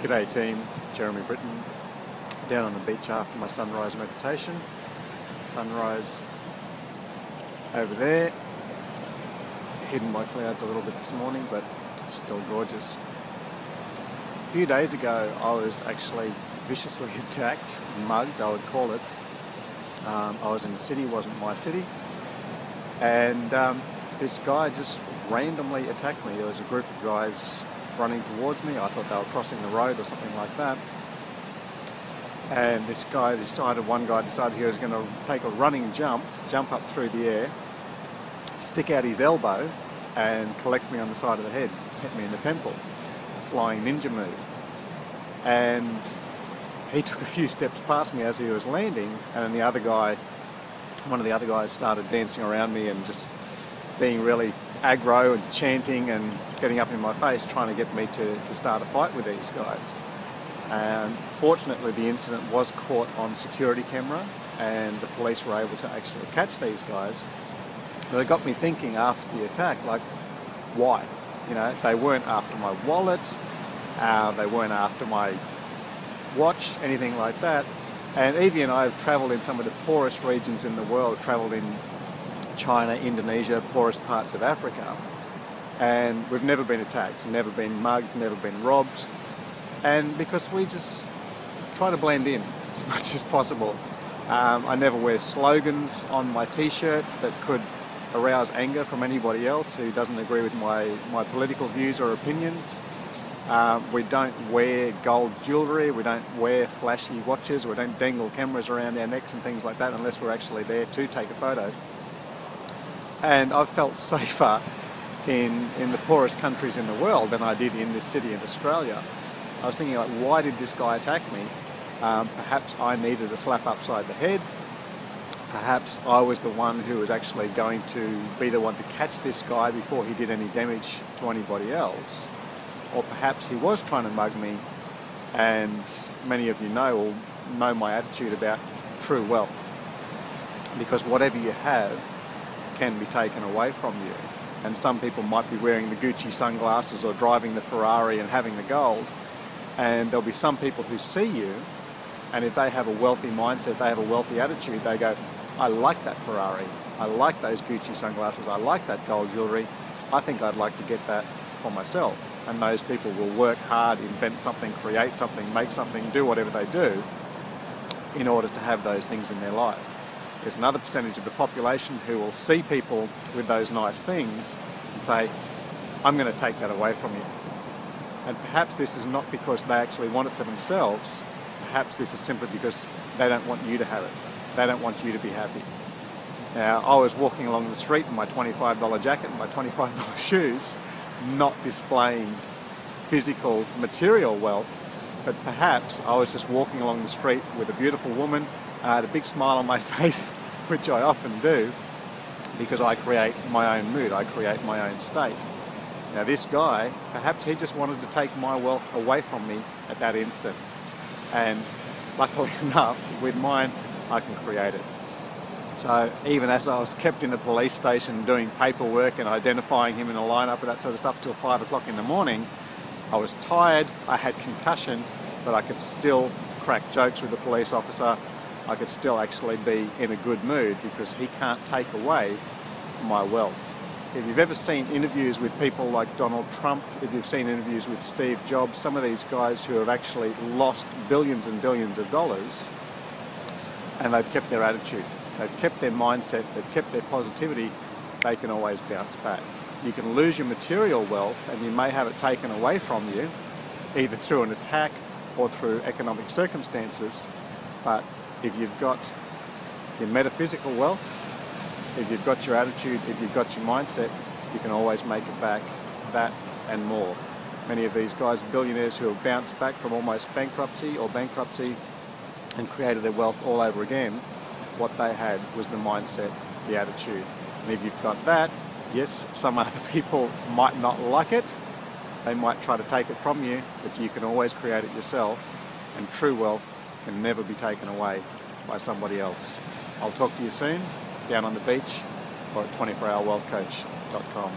G'day team, Jeremy Britton, down on the beach after my sunrise meditation. Sunrise over there, hidden by clouds a little bit this morning, but still gorgeous. A few days ago I was actually viciously attacked, mugged I would call it. I was in the city, wasn't my city, and this guy just randomly attacked me. There was a group of guys running towards me. I thought they were crossing the road or something like that. And this guy decided, one guy decided he was going to take a running jump up through the air, stick out his elbow and collect me on the side of the head, hit me in the temple, a flying ninja move. And he took a few steps past me as he was landing, and then the other guy, one of the other guys started dancing around me and just being really aggro and chanting and getting up in my face, trying to get me to start a fight with these guys. And fortunately the incident was caught on security camera and the police were able to actually catch these guys. But it got me thinking after the attack, like, why? You know, they weren't after my wallet, they weren't after my watch, anything like that. And Evie and I have travelled in some of the poorest regions in the world, travelled in China, Indonesia, poorest parts of Africa, and we've never been attacked, never been mugged, never been robbed, and because we just try to blend in as much as possible. I never wear slogans on my t-shirts that could arouse anger from anybody else who doesn't agree with my political views or opinions. We don't wear gold jewellery, we don't wear flashy watches, we don't dangle cameras around our necks and things like that unless we're actually there to take a photo. And I've felt safer in the poorest countries in the world than I did in this city in Australia. I was thinking, like, why did this guy attack me? Perhaps I needed a slap upside the head. Perhaps I was the one who was actually going to be the one to catch this guy before he did any damage to anybody else. Or perhaps he was trying to mug me, and many of you know my attitude about true wealth. Because whatever you have can be taken away from you. And some people might be wearing the Gucci sunglasses or driving the Ferrari and having the gold. And there'll be some people who see you, and if they have a wealthy mindset, they have a wealthy attitude, they go, I like that Ferrari, I like those Gucci sunglasses, I like that gold jewellery, I think I'd like to get that for myself. And those people will work hard, invent something, create something, make something, do whatever they do in order to have those things in their life. There's another percentage of the population who will see people with those nice things and say, I'm going to take that away from you. And perhaps this is not because they actually want it for themselves. Perhaps this is simply because they don't want you to have it. They don't want you to be happy. Now, I was walking along the street in my $25 jacket and my $25 shoes, not displaying physical, material wealth, but perhaps I was just walking along the street with a beautiful woman. I had a big smile on my face, which I often do, because I create my own mood, I create my own state. Now this guy, perhaps he just wanted to take my wealth away from me at that instant. And luckily enough, with mine, I can create it. So even as I was kept in a police station doing paperwork and identifying him in a lineup and that sort of stuff till 5 o'clock in the morning, I was tired, I had concussion, but I could still crack jokes with the police officer. I could still actually be in a good mood because he can't take away my wealth. If you've ever seen interviews with people like Donald Trump, if you've seen interviews with Steve Jobs, some of these guys who have actually lost billions and billions of dollars, and they've kept their attitude, they've kept their mindset, they've kept their positivity, they can always bounce back. You can lose your material wealth and you may have it taken away from you, either through an attack or through economic circumstances, but if you've got your metaphysical wealth, if you've got your attitude, if you've got your mindset, you can always make it back, that and more. Many of these guys are billionaires who have bounced back from almost bankruptcy and created their wealth all over again. What they had was the mindset, the attitude. And if you've got that, yes, some other people might not like it. They might try to take it from you, but you can always create it yourself. And true wealth can never be taken away by somebody else. I'll talk to you soon, down on the beach or at 24hourwealthcoach.com.